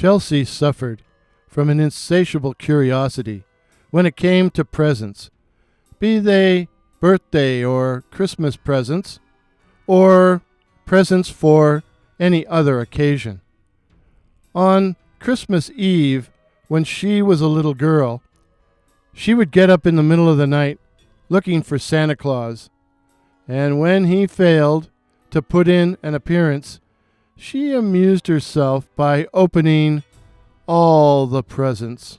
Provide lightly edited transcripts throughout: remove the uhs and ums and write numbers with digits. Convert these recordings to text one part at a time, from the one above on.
Chelsea suffered from an insatiable curiosity when it came to presents, be they birthday or Christmas presents, or presents for any other occasion. On Christmas Eve, when she was a little girl, she would get up in the middle of the night looking for Santa Claus, and when he failed to put in an appearance, she amused herself by opening all the presents,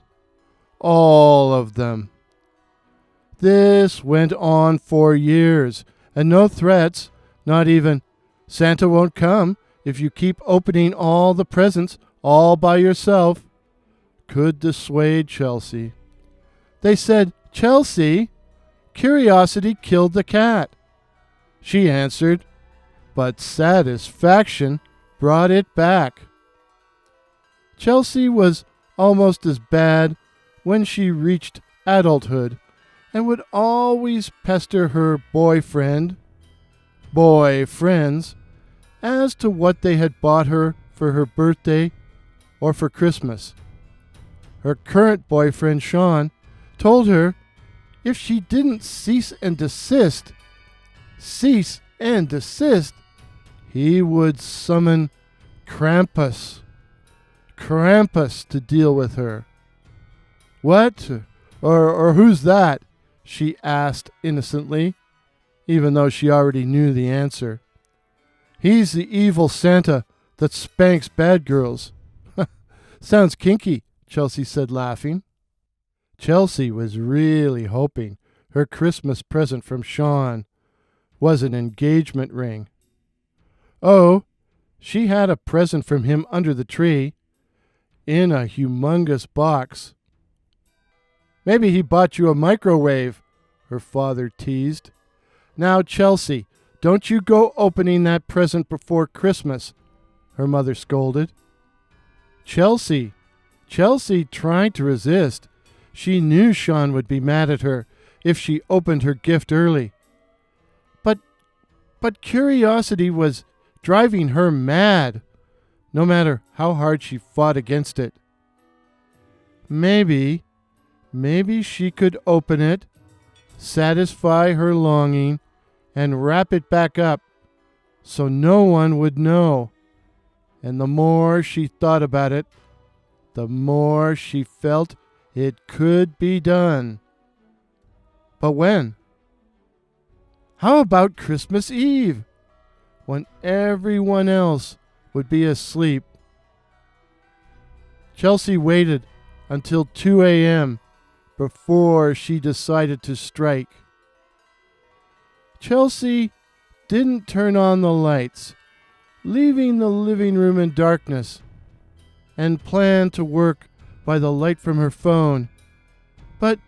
all of them. This went on for years, and no threats, not even, "Santa won't come if you keep opening all the presents all by yourself," could dissuade Chelsea. They said, "Chelsea, curiosity killed the cat." She answered, but satisfaction brought it back. Chelsea was almost as bad when she reached adulthood and would always pester her boyfriends as to what they had bought her for her birthday or for Christmas. Her current boyfriend, Sean, told her if she didn't cease and desist, he would summon Krampus to deal with her. "What? Or who's that?" she asked innocently, even though she already knew the answer. "He's the evil Santa that spanks bad girls." "Sounds kinky," Chelsea said, laughing. Chelsea was really hoping her Christmas present from Sean was an engagement ring. Oh, she had a present from him under the tree, in a humongous box. "Maybe he bought you a microwave," her father teased. "Now, Chelsea, don't you go opening that present before Christmas," her mother scolded. Chelsea tried to resist. She knew Sean would be mad at her if she opened her gift early. But curiosity was driving her mad, no matter how hard she fought against it. Maybe she could open it, satisfy her longing, and wrap it back up so no one would know. And the more she thought about it, the more she felt it could be done. But when? How about Christmas Eve, when everyone else would be asleep? Chelsea waited until 2 a.m. before she decided to strike. Chelsea didn't turn on the lights, leaving the living room in darkness, and planned to work by the light from her phone. But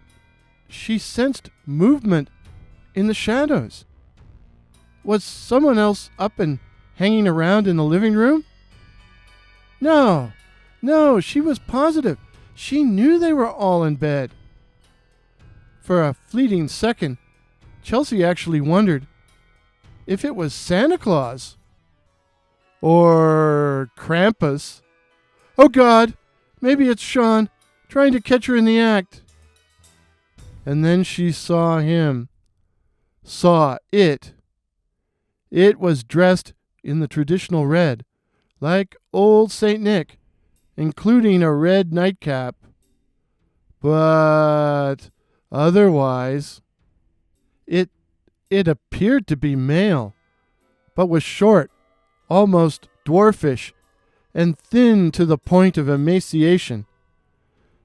she sensed movement in the shadows. Was someone else up and hanging around in the living room? No, she was positive. She knew they were all in bed. For a fleeting second, Chelsea actually wondered if it was Santa Claus or Krampus. Oh God, maybe it's Sean trying to catch her in the act. And then she saw him. Saw it. It was dressed in the traditional red, like old St. Nick, including a red nightcap. But otherwise, it appeared to be male, but was short, almost dwarfish, and thin to the point of emaciation.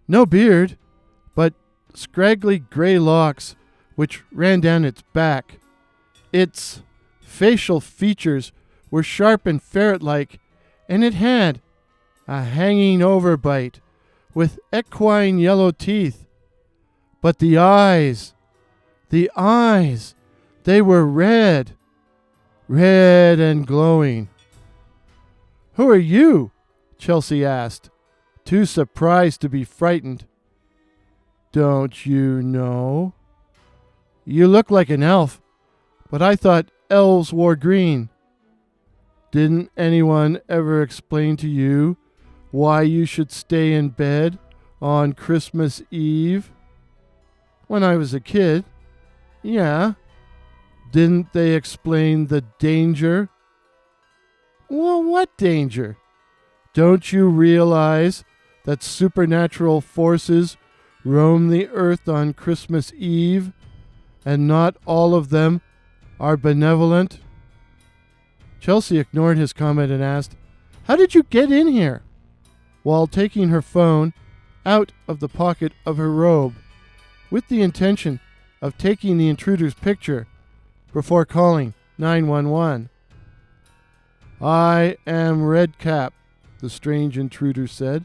No beard, but scraggly gray locks which ran down its back. Its facial features were sharp and ferret-like, and it had a hanging overbite with equine yellow teeth. But the eyes, they were red and glowing. "Who are you?" Chelsea asked, too surprised to be frightened. "Don't you know? You look like an elf, but I thought elves wore green. Didn't anyone ever explain to you why you should stay in bed on Christmas Eve? When I was a kid, yeah. Didn't they explain the danger? Well, what danger? Don't you realize that supernatural forces roam the earth on Christmas Eve, and not all of them are benevolent? Chelsea ignored his comment and asked, "How did you get in here?" while taking her phone out of the pocket of her robe, with the intention of taking the intruder's picture before calling 911. "I am Redcap," the strange intruder said.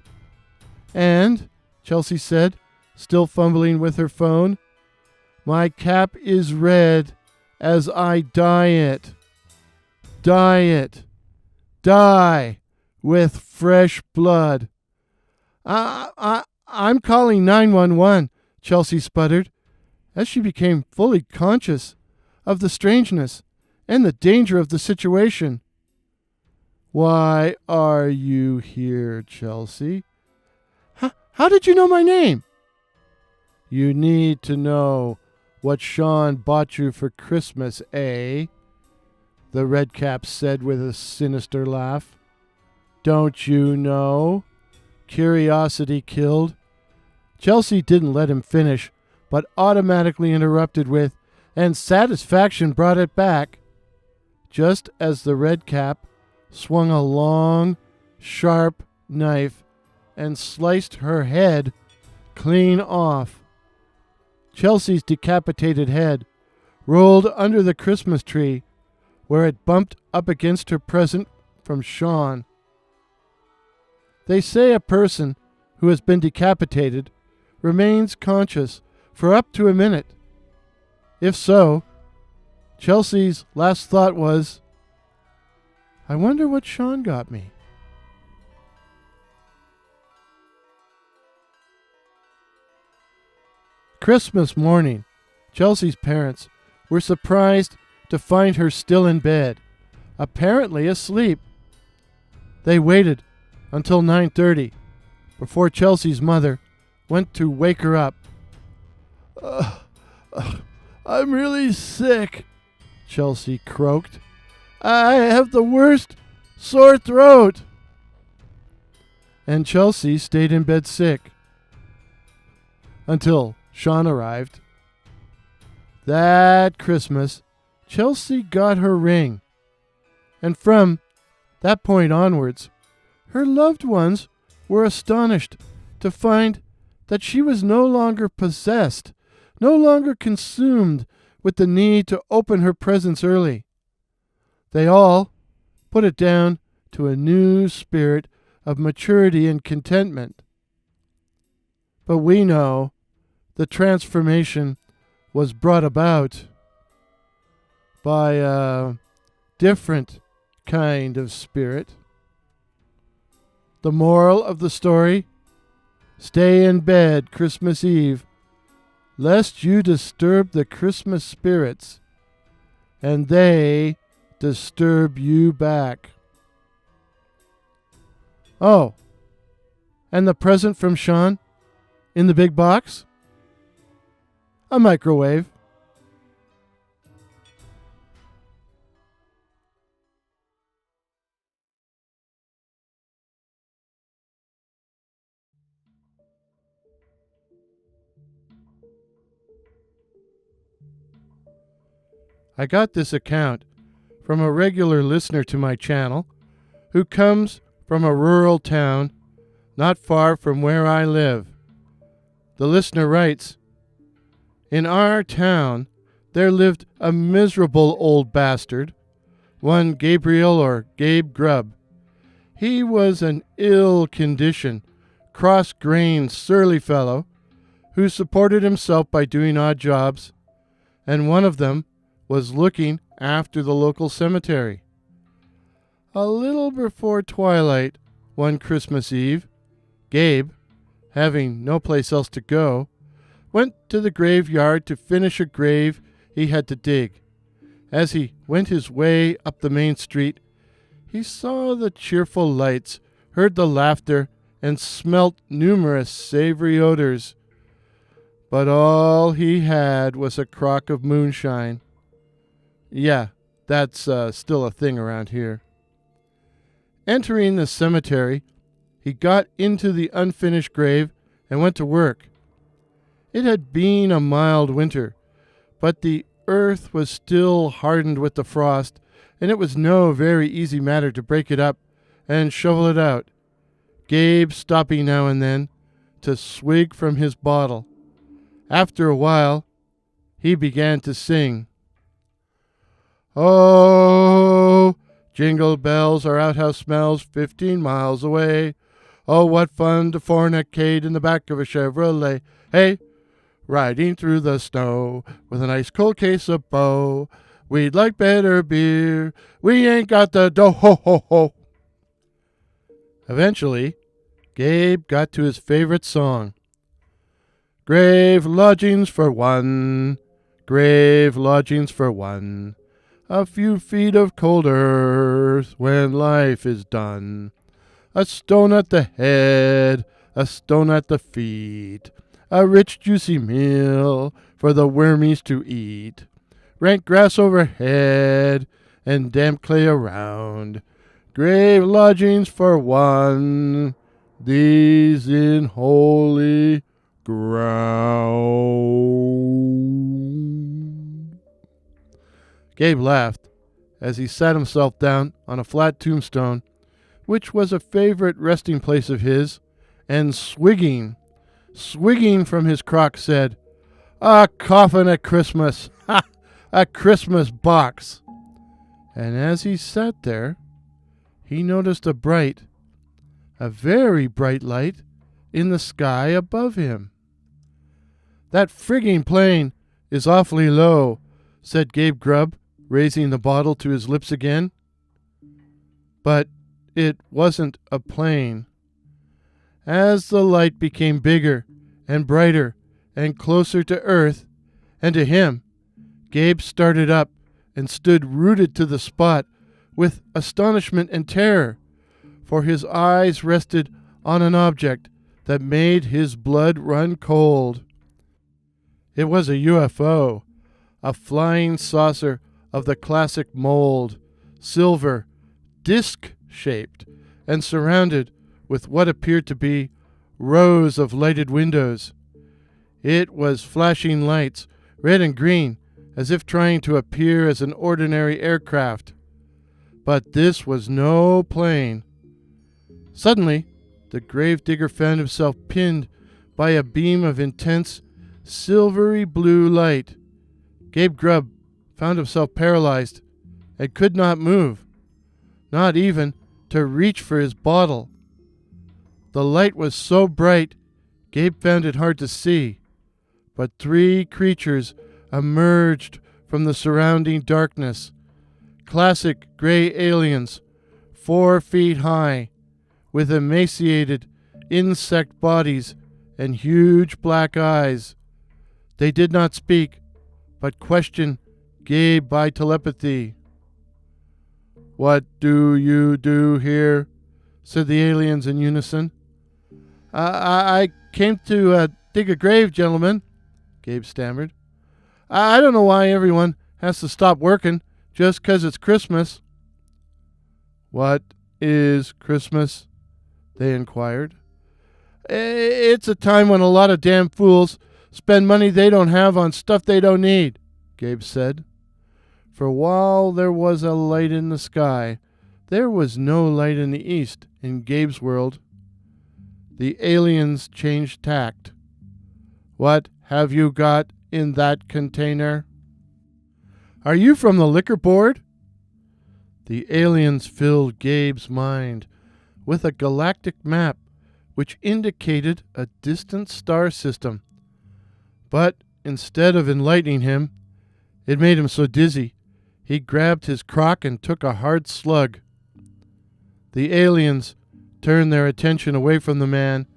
"And," Chelsea said, still fumbling with her phone, "my cap is red as I dye it. Dye it. Dye with fresh blood." I'm calling 911, Chelsea sputtered, as she became fully conscious of the strangeness and the danger of the situation. "Why are you here, Chelsea?" How did you know my name?" "You need to know what Sean bought you for Christmas, eh?" the Redcap said with a sinister laugh. "Don't you know? Curiosity killed." Chelsea didn't let him finish, but automatically interrupted with, "And satisfaction brought it back," just as the Redcap swung a long, sharp knife and sliced her head clean off. Chelsea's decapitated head rolled under the Christmas tree, where it bumped up against her present from Sean. They say a person who has been decapitated remains conscious for up to a minute. If so, Chelsea's last thought was, "I wonder what Sean got me." Christmas morning, Chelsea's parents were surprised to find her still in bed, apparently asleep. They waited until 9:30 before Chelsea's mother went to wake her up. I'm really sick," Chelsea croaked. "I have the worst sore throat." And Chelsea stayed in bed sick until Sean arrived. That Christmas, Chelsea got her ring, and from that point onwards, her loved ones were astonished to find that she was no longer possessed, no longer consumed with the need to open her presents early. They all put it down to a new spirit of maturity and contentment. But we know the transformation was brought about by a different kind of spirit. The moral of the story: stay in bed Christmas Eve, lest you disturb the Christmas spirits, and they disturb you back. Oh, and the present from Sean in the big box? A microwave. I got this account from a regular listener to my channel who comes from a rural town not far from where I live. The listener writes, "In our town there lived a miserable old bastard, one Gabriel or Gabe Grubb. He was an ill-conditioned, cross-grained, surly fellow who supported himself by doing odd jobs, and one of them was looking after the local cemetery. A little before twilight one Christmas Eve, Gabe, having no place else to go, went to the graveyard to finish a grave he had to dig. As he went his way up the main street, he saw the cheerful lights, heard the laughter, and smelt numerous savory odors. But all he had was a crock of moonshine. Yeah, that's still a thing around here. Entering the cemetery, he got into the unfinished grave and went to work. It had been a mild winter, but the earth was still hardened with the frost, and it was no very easy matter to break it up and shovel it out, Gabe stopping now and then to swig from his bottle. After a while, he began to sing. Oh, jingle bells, our outhouse smells 15 miles away. Oh, what fun to fornicate in the back of a Chevrolet. Hey, riding through the snow with an ice cold case of beau. We'd like better beer. We ain't got the dough. Ho, ho, ho. Eventually, Gabe got to his favorite song. Grave lodgings for one, grave lodgings for one. A few feet of cold earth when life is done. A stone at the head, a stone at the feet. A rich juicy meal for the wormies to eat. Rank grass overhead and damp clay around. Grave lodgings for one, these in holy ground. Gabe laughed as he sat himself down on a flat tombstone, which was a favorite resting place of his, and swigging from his crock, said, "A coffin at Christmas! Ha! A Christmas box!" And as he sat there, he noticed a very bright light in the sky above him. "That frigging plane is awfully low," said Gabe Grubb, raising the bottle to his lips again. But it wasn't a plane. As the light became bigger and brighter and closer to Earth and to him, Gabe started up and stood rooted to the spot with astonishment and terror, for his eyes rested on an object that made his blood run cold. It was a UFO, a flying saucer of the classic mold, silver, disc-shaped, and surrounded with what appeared to be rows of lighted windows. It was flashing lights, red and green, as if trying to appear as an ordinary aircraft. But this was no plane. Suddenly, the gravedigger found himself pinned by a beam of intense, silvery blue light. Gabe Grubb found himself paralyzed and could not move, not even to reach for his bottle. The light was so bright, Gabe found it hard to see, but 3 creatures emerged from the surrounding darkness. Classic gray aliens, 4 feet high, with emaciated insect bodies and huge black eyes. They did not speak, but questioned Gabe by telepathy. "What do you do here?" said the aliens in unison. I came to dig a grave, gentlemen," Gabe stammered. "I don't know why everyone has to stop working just 'cause it's Christmas." "What is Christmas?" they inquired. "It's a time when a lot of damn fools spend money they don't have on stuff they don't need," Gabe said. For while there was a light in the sky, there was no light in the east in Gabe's world. The aliens changed tact. "What have you got in that container?" "Are you from the liquor board?" The aliens filled Gabe's mind with a galactic map which indicated a distant star system. But instead of enlightening him, it made him so dizzy, he grabbed his crock and took a hard slug. The aliens turned their attention away from the man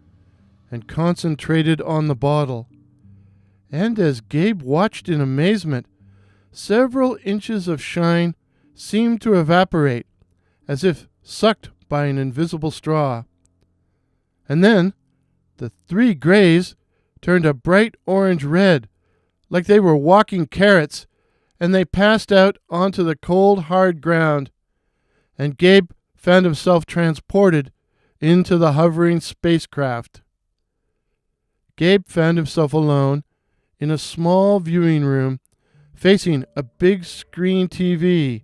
and concentrated on the bottle. And as Gabe watched in amazement, several inches of shine seemed to evaporate, as if sucked by an invisible straw. And then the 3 grays turned a bright orange red, like they were walking carrots, and they passed out onto the cold, hard ground, and Gabe found himself transported into the hovering spacecraft. Gabe found himself alone in a small viewing room facing a big screen TV,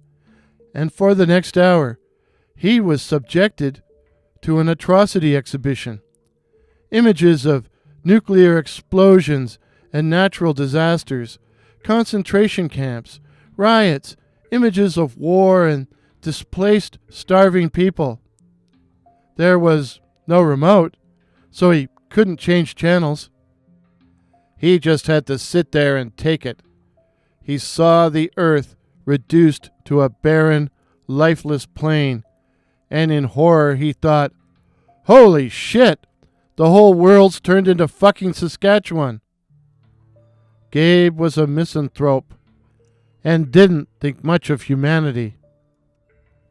and for the next hour he was subjected to an atrocity exhibition. Images of nuclear explosions and natural disasters, concentration camps, riots, images of war and displaced, starving people. There was no remote, so he couldn't change channels. He just had to sit there and take it. He saw the earth reduced to a barren, lifeless plain, and in horror he thought, "Holy shit! The whole world's turned into fucking Saskatchewan." Gabe was a misanthrope and didn't think much of humanity.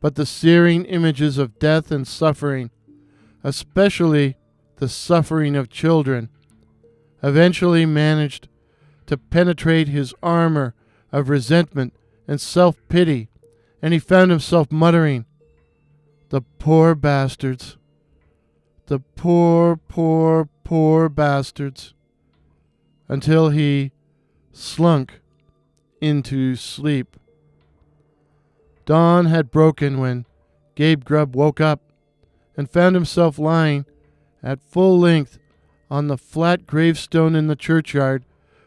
But the searing images of death and suffering, especially the suffering of children, eventually managed to penetrate his armor of resentment and self-pity, and he found himself muttering, "The poor bastards. The poor, poor, poor bastards," until he slunk into sleep. Dawn had broken when Gabe Grubb woke up and found himself lying at full length on the flat gravestone in the churchyard,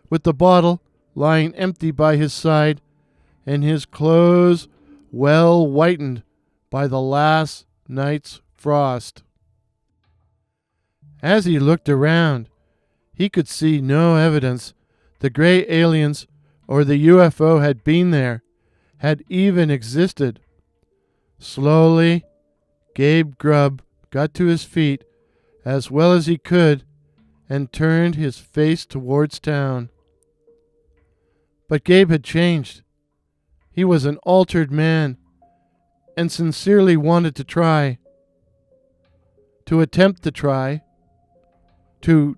with the bottle lying empty by his side and his clothes well whitened by the last night's frost. As he looked around, he could see no evidence the gray aliens or the UFO had been there, had even existed. Slowly, Gabe Grubb got to his feet as well as he could and turned his face towards town. But Gabe had changed. He was an altered man and sincerely wanted to try. To attempt to try. To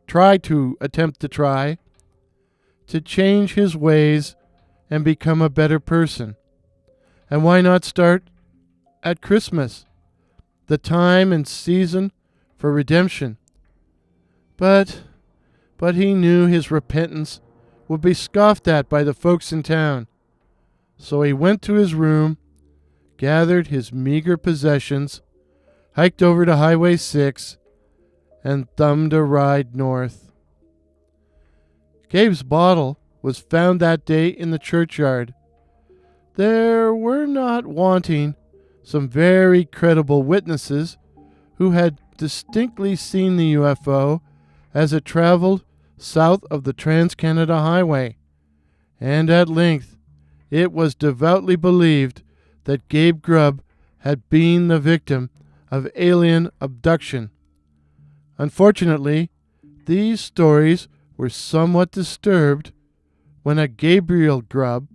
change his ways and become a better person. And why not start at Christmas, the time and season for redemption? But he knew his repentance would be scoffed at by the folks in town. So he went to his room, gathered his meager possessions, hiked over to Highway 6, and thumbed a ride north. Gabe's bottle was found that day in the churchyard. There were not wanting some very credible witnesses who had distinctly seen the UFO as it traveled south of the Trans-Canada Highway, and at length it was devoutly believed that Gabe Grubb had been the victim of alien abduction. Unfortunately, these stories were somewhat disturbed when a Gabriel Grubb,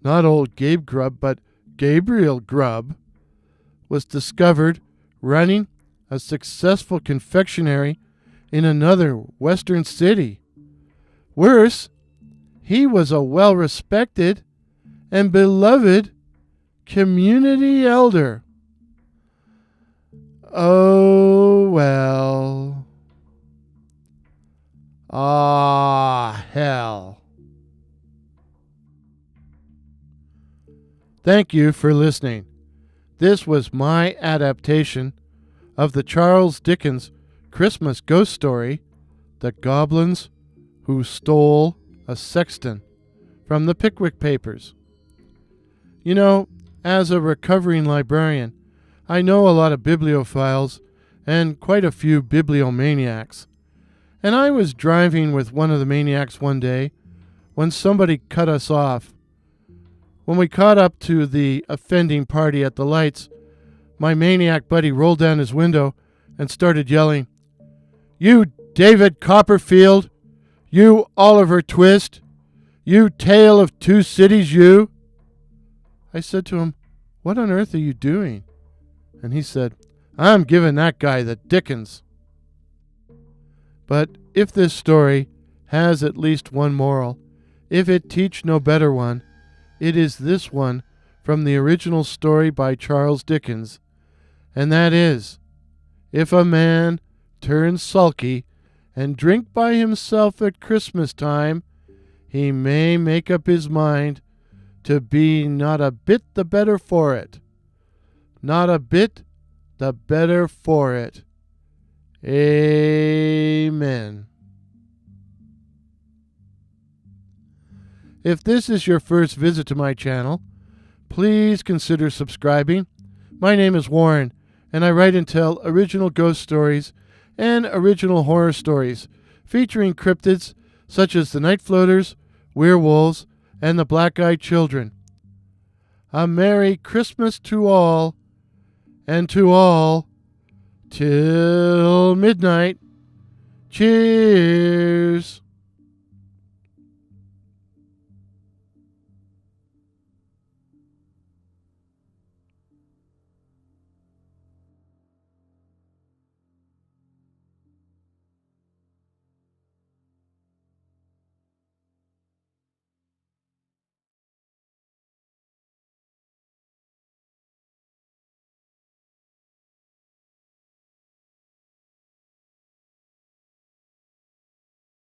not old Gabe Grubb, but Gabriel Grubb, was discovered running a successful confectionery in another western city. Worse, he was a well-respected and beloved community elder. Oh, well. Ah, hell. Thank you for listening. This was my adaptation of the Charles Dickens Christmas ghost story, The Goblins Who Stole a Sexton, from the Pickwick Papers. You know, as a recovering librarian, I know a lot of bibliophiles and quite a few bibliomaniacs. And I was driving with one of the maniacs one day when somebody cut us off. When we caught up to the offending party at the lights, my maniac buddy rolled down his window and started yelling, "You David Copperfield! You Oliver Twist! You Tale of Two Cities, you!" I said to him, "What on earth are you doing?" And he said, "I'm giving that guy the Dickens." But if this story has at least one moral, if it teach no better one, it is this one from the original story by Charles Dickens, and that is, if a man turns sulky and drink by himself at Christmas time, he may make up his mind to be not a bit the better for it. Not a bit the better for it. Amen. If this is your first visit to my channel, please consider subscribing. My name is Warren, and I write and tell original ghost stories and original horror stories featuring cryptids such as the Night Floaters, werewolves, and the Black-Eyed Children. A Merry Christmas to all, and to all, till midnight. Cheers!